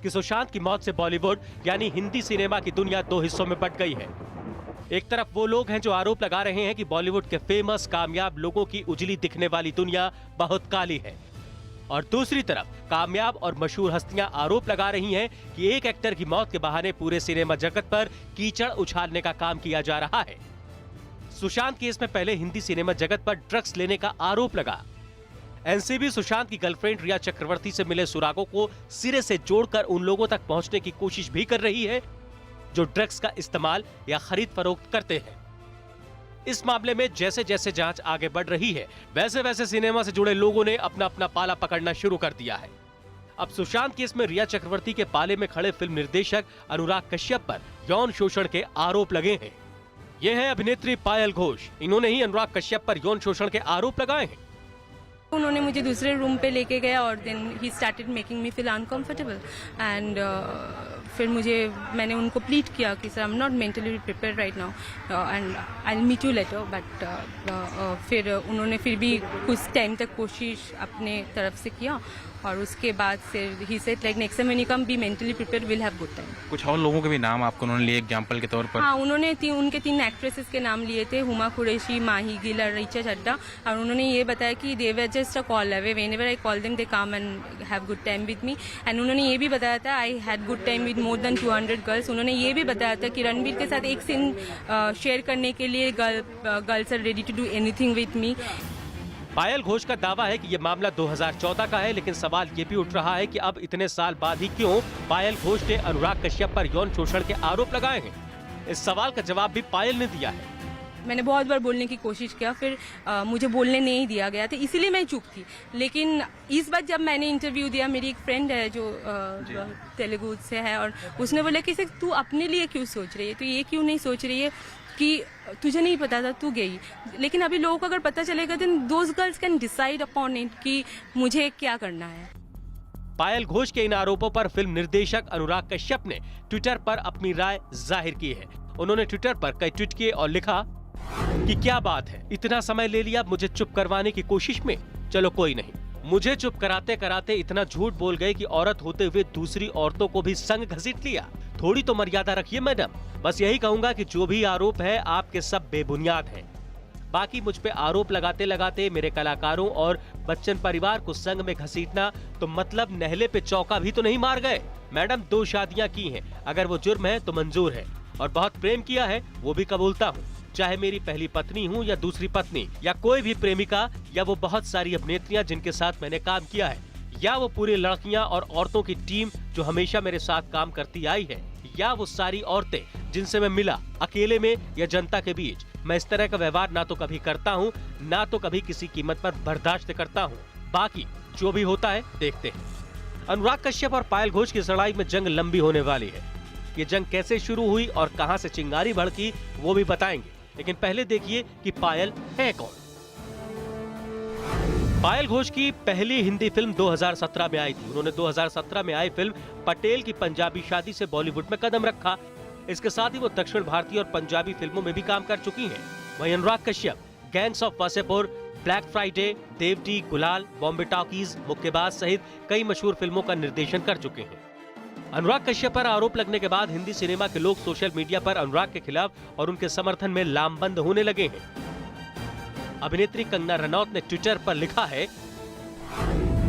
कि सुशांत की मौत से बॉलीवुड यानी हिंदी सिनेमा की दुनिया दो हिस्सों में बंट गई है। एक तरफ वो लोग हैं जो आरोप लगा रहे हैं कि बॉलीवुड के फेमस कामयाब लोगों की उजली दिखने वाली दुनिया बहुत काली है, और दूसरी तरफ कामयाब और मशहूर हस्तियां आरोप लगा रही हैं कि एक एक्टर की मौत के बहाने पूरे सिनेमा जगत पर कीचड़ उछालने का काम किया जा रहा है। सुशांत केस में पहले हिंदी सिनेमा जगत पर ड्रग्स लेने का आरोप लगा। एनसीबी सुशांत की गर्लफ्रेंड रिया चक्रवर्ती से मिले सुरागों को सिरे से जोड़कर उन लोगों तक पहुंचने की कोशिश भी कर रही है जो ड्रग्स का इस्तेमाल या खरीद फरोख्त करते हैं। इस मामले में जैसे जैसे जांच आगे बढ़ रही है, वैसे वैसे सिनेमा से जुड़े लोगों ने अपना अपना पाला पकड़ना शुरू कर दिया है। अब सुशांत केस में रिया चक्रवर्ती के पाले में खड़े फिल्म निर्देशक अनुराग कश्यप पर यौन शोषण के आरोप लगे हैं। ये है अभिनेत्री पायल घोष। इन्होंने ही अनुराग कश्यप पर यौन शोषण के आरोप लगाए हैं। उन्होंने मुझे दूसरे रूम पे लेके गया और देन ही started making me feel uncomfortable and फिर मैंने उनको प्लीट किया कि sir I am not mentally prepared right now and I will meet you later, but फिर उन्होंने फिर भी कुछ टाइम तक कोशिश अपने तरफ से किया और उसके बाद फिर he said like next time when you come be mentally prepared, will have good time. कुछ और लोगों के भी नाम आपको उन्होंने लिए एग्जांपल के तौर पर? हाँ, उन्होंने उनके 3 एक्ट्रेसेस के नाम लिए थे, हुमा कुरैशी, माही गिल और रिचा चड्डा, और उन्होंने ये बताया कि they were just a call away, whenever I call them they come and have good time with me. And उन्होंने ये भी बताया था I had good time with more than 200 girls. उन्होंने ये भी बताया था कि रणबीर के साथ एक सीन शेयर करने के लिए girls are ready to do anything with me. Payal Ghosh का दावा है कि यह मामला 2014 का है, लेकिन सवाल ये भी उठ रहा है कि अब इतने साल बाद ही क्यों पायल घोष ने अनुराग कश्यप पर यौन शोषण के आरोप लगाए हैं। इस सवाल का जवाब भी पायल ने दिया है। मैंने बहुत बार बोलने की कोशिश किया, फिर मुझे बोलने नहीं दिया गया था, इसीलिए मैं चुप थी। लेकिन इस बार जब मैंने इंटरव्यू दिया, मेरी एक फ्रेंड है जो तेलुगु से है, और उसने बोला कि तू अपने लिए क्यों सोच रही है, तू ये क्यों नहीं सोच रही है कि तुझे नहीं पता था, तू गई। लेकिन अभी लोगों को अगर पता चलेगा तो those girls can decide upon it कि मुझे क्या करना है। पायल घोष के इन आरोपों पर फिल्म निर्देशक अनुराग कश्यप ने ट्विटर पर अपनी राय जाहिर की है। उन्होंने ट्विटर पर कई ट्वीट किए और लिखा कि क्या बात है, इतना समय ले लिया मुझे चुप करवाने की कोशिश में। चलो कोई नहीं, मुझे चुप कराते कराते इतना झूठ बोल गए कि औरत होते हुए दूसरी औरतों को भी संग घसीट लिया। थोड़ी तो मर्यादा रखिए मैडम। बस यही कहूंगा कि जो भी आरोप है आपके सब बेबुनियाद हैं। बाकी मुझ पे आरोप लगाते लगाते मेरे कलाकारों और बच्चन परिवार को संग में घसीटना तो मतलब नहले पे चौका भी तो नहीं मार गए। मैडम 2 शादियां की हैं, अगर वो जुर्म है तो मंजूर है, और बहुत प्रेम किया है वो भी कबूलता हूँ, चाहे मेरी पहली पत्नी हूँ या दूसरी पत्नी या कोई भी प्रेमिका या वो बहुत सारी अभिनेत्रियां जिनके साथ मैंने काम किया है या वो पूरी लड़कियां और औरतों की टीम जो हमेशा मेरे साथ काम करती आई है या वो सारी औरतें जिनसे मैं मिला अकेले में या जनता के बीच। मैं इस तरह का व्यवहार ना तो कभी करता हूँ ना तो कभी किसी कीमत पर बर्दाश्त करता हूँ। बाकी जो भी होता है देखते हैं। अनुराग कश्यप और पायल घोष की लड़ाई में जंग लंबी होने वाली है। ये जंग कैसे शुरू हुई और कहां से चिंगारी भड़की वो भी बताएंगे, लेकिन पहले देखिए कि पायल है कौन। पायल घोष की पहली हिंदी फिल्म 2017 में आई थी। उन्होंने 2017 में आई फिल्म पटेल की पंजाबी शादी से बॉलीवुड में कदम रखा। इसके साथ ही वो दक्षिण भारतीय और पंजाबी फिल्मों में भी काम कर चुकी हैं। वहीं Anurag Kashyap gangs of Wasseypur, black Friday, DevD, Gulaal, Bombay talkies, मुक्केबाज सहित कई मशहूर फिल्मों का निर्देशन कर चुके हैं। अनुराग कश्यप पर आरोप लगने के बाद हिंदी सिनेमा के लोग सोशल मीडिया पर अनुराग के खिलाफ और उनके समर्थन में लामबंद होने लगे हैं। अभिनेत्री कंगना रनौत ने ट्विटर पर लिखा है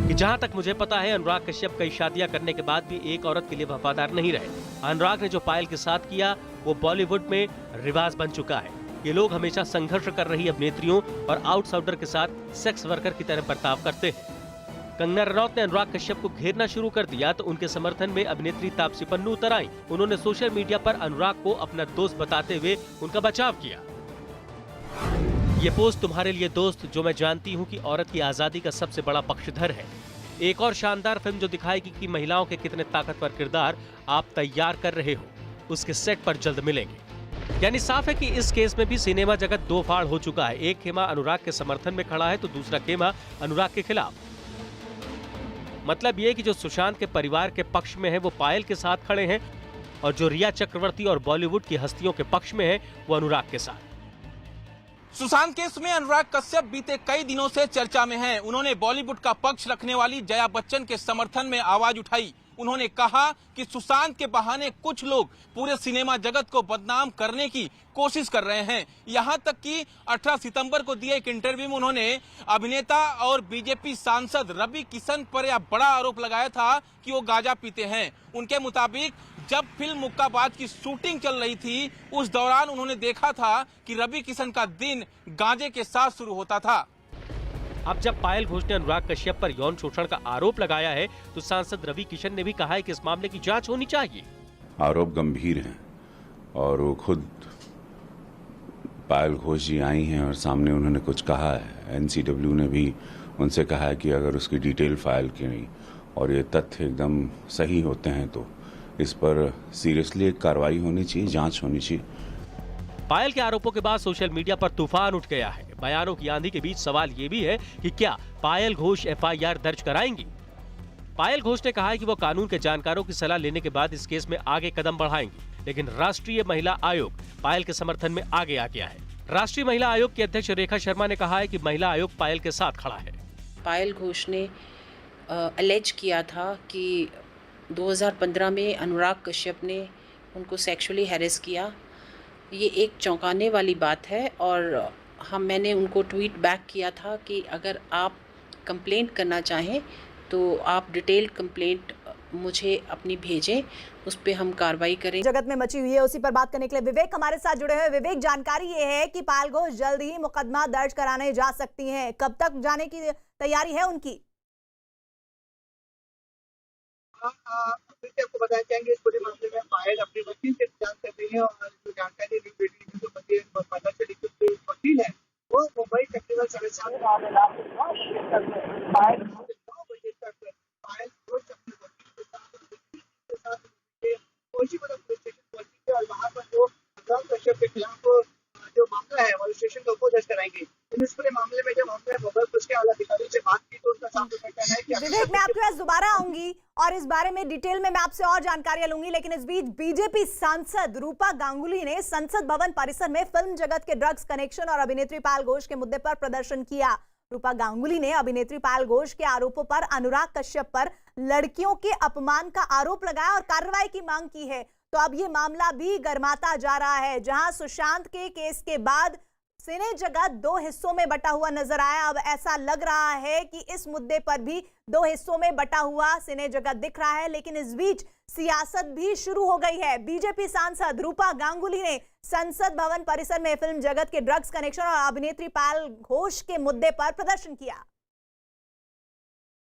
कि जहां तक मुझे पता है अनुराग कश्यप कई शादियां करने के बाद भी एक औरत के लिए वफादार नहीं रहे। अनुराग ने जो पायल के साथ किया वो बॉलीवुड में रिवाज बन चुका है। ये लोग हमेशा संघर्ष कर रही अभिनेत्रियों और आउटसाइडर के साथ सेक्स वर्कर की तरह बर्ताव करते हैं। कंगना रनौत ने अनुराग कश्यप को घेरना शुरू कर दिया तो उनके समर्थन में अभिनेत्री तापसी पन्नू उतर आई। उन्होंने सोशल मीडिया पर अनुराग को अपना दोस्त बताते हुए उनका बचाव किया। ये पोस्ट तुम्हारे लिए दोस्त, जो मैं जानती हूँ कि औरत की आजादी का सबसे बड़ा पक्षधर है। एक और शानदार फिल्म जो दिखाएगी कि महिलाओं के कितने ताकतवर किरदार आप तैयार कर रहे हो, उसके सेट पर जल्द मिलेंगे। यानी साफ है कि इस केस में भी सिनेमा जगत दो फाड़ हो चुका है। एक खेमा अनुराग के समर्थन में खड़ा है तो दूसरा खेमा अनुराग के खिलाफ। मतलब ये कि जो सुशांत के परिवार के पक्ष में है वो पायल के साथ खड़े हैं और जो रिया चक्रवर्ती और बॉलीवुड की हस्तियों के पक्ष में है वो अनुराग के साथ। सुशांत केस में अनुराग कश्यप बीते कई दिनों से चर्चा में हैं। उन्होंने बॉलीवुड का पक्ष रखने वाली जया बच्चन के समर्थन में आवाज उठाई। उन्होंने कहा कि सुशांत के बहाने कुछ लोग पूरे सिनेमा जगत को बदनाम करने की कोशिश कर रहे हैं। यहां तक कि 18 सितंबर को दिए एक इंटरव्यू में उन्होंने अभिनेता और बीजेपी सांसद रवि किशन पर यह बड़ा आरोप लगाया था कि वो गांजा पीते हैं। उनके मुताबिक जब फिल्म मुक्काबाज की शूटिंग चल रही थी उस दौरान उन्होंने देखा था कि रवि किशन का दिन गांजे के साथ शुरू होता था। अब जब पायल घोष ने अनुराग कश्यप पर यौन शोषण का आरोप लगाया है तो सांसद रवि किशन ने भी कहा है कि इस मामले की जांच होनी चाहिए। आरोप गंभीर हैं और वो खुद पायल घोष जी आई हैं और सामने उन्होंने कुछ कहा है। एनसीडब्ल्यू ने भी उनसे कहा है कि अगर उसकी डिटेल फाइल की और ये तथ्य एकदम सही होते हैं तो इस पर सीरियसली एक कार्रवाई होनी चाहिए, जांच होनी चाहिए। पायल के आरोपों के बाद सोशल मीडिया पर तूफान उठ गया है। बयानों की आंधी के बीच सवाल ये भी है कि क्या पायल घोष एफआईआर दर्ज कराएंगी। पायल घोष ने कहा है कि वो कानून के जानकारों की सलाह लेने के बाद इस केस में आगे कदम बढ़ाएंगी, लेकिन राष्ट्रीय महिला आयोग पायल के समर्थन में आगे आ गया है। राष्ट्रीय महिला आयोग की अध्यक्ष रेखा शर्मा ने कहा है कि महिला आयोग पायल के साथ खड़ा है। पायल घोष ने अलेज किया था कि 2015 में अनुराग कश्यप ने उनको सेक्सुअली हैरेस किया। ये एक चौंकाने वाली बात है और मैंने उनको ट्वीट बैक किया था कि अगर आप कंप्लेंट करना चाहें तो आप डिटेल कंप्लेंट मुझे अपनी भेजें, उस पर हम कार्रवाई करें। जगत में मची हुई है उसी पर बात करने के लिए विवेक हमारे साथ जुड़े हुए। विवेक, जानकारी ये है कि पायल घोष जल्द ही मुकदमा दर्ज कराने जा सकती हैं, कब तक जाने की तैयारी है उनकी? आपको बताना चाहेंगे इस पूरे मामले में पायल अपनी वकील से इंतजार कर रही है और जो जानकारी जो पता चली कि वकील है वो मुंबई टेक्निकल सर्विस पायल 9 बजे तक पायल घोष अपने वकील के साथ कोचीपुरम पुलिस स्टेशन पहुंची और वहाँ पर जो अनुराग कश्यप के खिलाफ जो मामला है वो स्टेशन को वो दर्ज कराएंगे। इस पूरे मामले में जब हमने मोबाइल पुलिस के आला अधिकारियों से बात की तो उनका साफ कहना है कि विवेक, मैं आपके पास दोबारा आऊंगी और इस बारे में डिटेल में मैं आपसे और जानकारियां लूंगी, लेकिन इस बीच बीजेपी सांसद रूपा गांगुली ने संसद भवन परिसर में फिल्म जगत के ड्रग्स कनेक्शन और अभिनेत्री पायल घोष के मुद्दे पर प्रदर्शन किया। रूपा गांगुली ने अभिनेत्री पायल घोष के आरोपों पर अनुराग कश्यप पर लड़कियों के अपमान का आरोप लगाया और कार्रवाई की मांग की है। तो अब ये मामला भी गर्माता जा रहा है, जहां सुशांत के केस के बाद सिने जगत दो हिस्सों में बटा हुआ नजर आया। अब ऐसा लग रहा है कि इस मुद्दे पर भी दो हिस्सों में बटा हुआ सिने जगत दिख रहा है, लेकिन इस बीच सियासत भी शुरू हो गई है। बीजेपी सांसद रूपा गांगुली ने संसद भवन परिसर में फिल्म जगत के ड्रग्स कनेक्शन और अभिनेत्री पायल घोष के मुद्दे पर प्रदर्शन किया।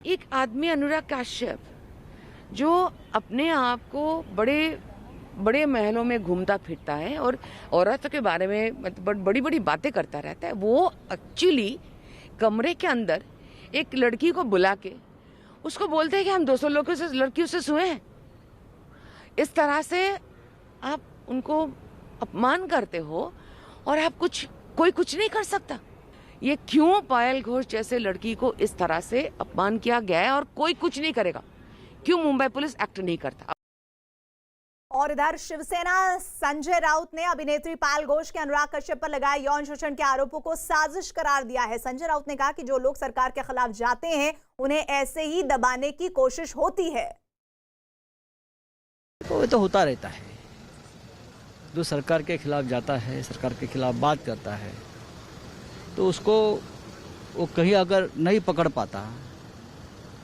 एक आदमी अनुराग कश्यप जो अपने आप को बड़े बड़े महलों में घूमता फिरता है और औरतों के बारे में मतलब बड़ी बड़ी बातें करता रहता है, वो एक्चुअली कमरे के अंदर एक लड़की को बुला के उसको बोलते हैं कि हम 200 लड़कियों से सोए हैं। इस तरह से आप उनको अपमान करते हो और आप कोई कुछ नहीं कर सकता। ये क्यों पायल घोष जैसे लड़की को इस तरह से अपमान किया गया है और कोई कुछ नहीं करेगा? क्यों मुंबई पुलिस एक्ट नहीं करता? और इधर शिवसेना संजय राउत ने अभिनेत्री पायल घोष के अनुराग कश्यप पर लगाए यौन शोषण के आरोपों को साजिश करार दिया है। संजय राउत ने कहा कि जो लोग सरकार के खिलाफ जाते हैं उन्हें ऐसे ही दबाने की कोशिश होती है। तो ये तो होता रहता है, जो सरकार के खिलाफ जाता है, सरकार के खिलाफ बात करता है, तो उसको वो कहीं अगर नहीं पकड़ पाता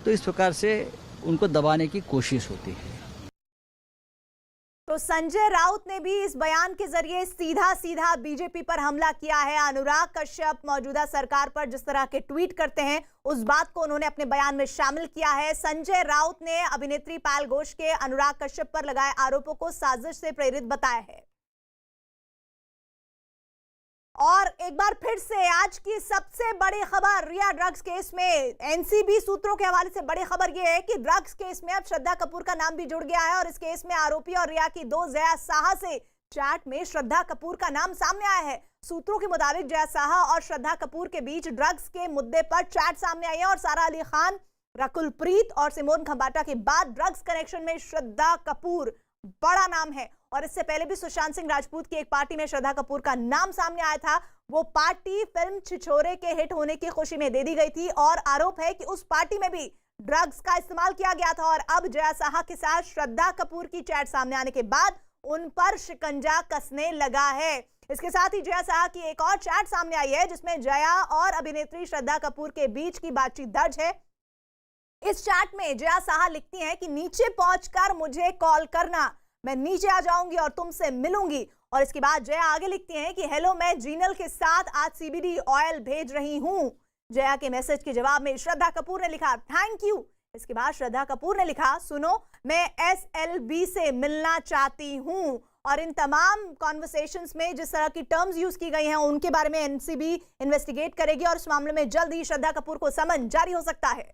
तो इस प्रकार से उनको दबाने की कोशिश होती है। तो संजय राउत ने भी इस बयान के जरिए सीधा बीजेपी पर हमला किया है। अनुराग कश्यप मौजूदा सरकार पर जिस तरह के ट्वीट करते हैं उस बात को उन्होंने अपने बयान में शामिल किया है। संजय राउत ने अभिनेत्री पायल घोष के अनुराग कश्यप पर लगाए आरोपों को साजिश से प्रेरित बताया है। और एक बार फिर से आज की सबसे बड़ी खबर, रिया ड्रग्स केस में एनसीबी सूत्रों के हवाले से बड़ी खबर यह है कि ड्रग्स केस में अब श्रद्धा कपूर का नाम भी जुड़ गया है और इस केस में आरोपी और रिया की दोस्त जया साहा से चैट में श्रद्धा कपूर का नाम सामने आया है। सूत्रों के मुताबिक जया साहा और श्रद्धा कपूर के बीच ड्रग्स के मुद्दे पर चैट सामने आई है और सारा अली खान, रकुल प्रीत और सिमोन खंबाटा के बाद ड्रग्स कनेक्शन में श्रद्धा कपूर बड़ा नाम है। और इससे पहले भी सुशांत सिंह राजपूत की एक पार्टी में श्रद्धा कपूर का नाम सामने आया था। वो पार्टी फिल्म छिछोरे के हिट होने की खुशी में दे दी गई थी और आरोप है कि उस पार्टी में भी ड्रग्स का इस्तेमाल किया गया था। और अब जया साहा के साथ श्रद्धा कपूर की चैट सामने आने के बाद उन पर शिकंजा कसने लगा है। इसके साथ ही जया साहा की एक और चैट सामने आई है जिसमें जया और अभिनेत्री श्रद्धा कपूर के बीच की बातचीत दर्ज है। इस चैट में जया साहा लिखती हैं कि नीचे पहुंचकर मुझे कॉल करना, मैं नीचे आ जाऊंगी और तुमसे मिलूंगी। और इसके बाद जया आगे लिखती हैं कि हेलो, मैं जीनल के साथ आज सीबीडी ऑयल भेज रही हूं। जया के मैसेज के जवाब में श्रद्धा कपूर ने लिखा थैंक यू। इसके बाद श्रद्धा कपूर ने लिखा सुनो, मैं SLB से मिलना चाहती हूं। और इन तमाम कॉन्वर्सेशंस में जिस तरह की टर्म्स यूज की गई हैं उनके बारे में एनसीबी इन्वेस्टिगेट करेगी और इस मामले में जल्द ही श्रद्धा कपूर को समन जारी हो सकता है।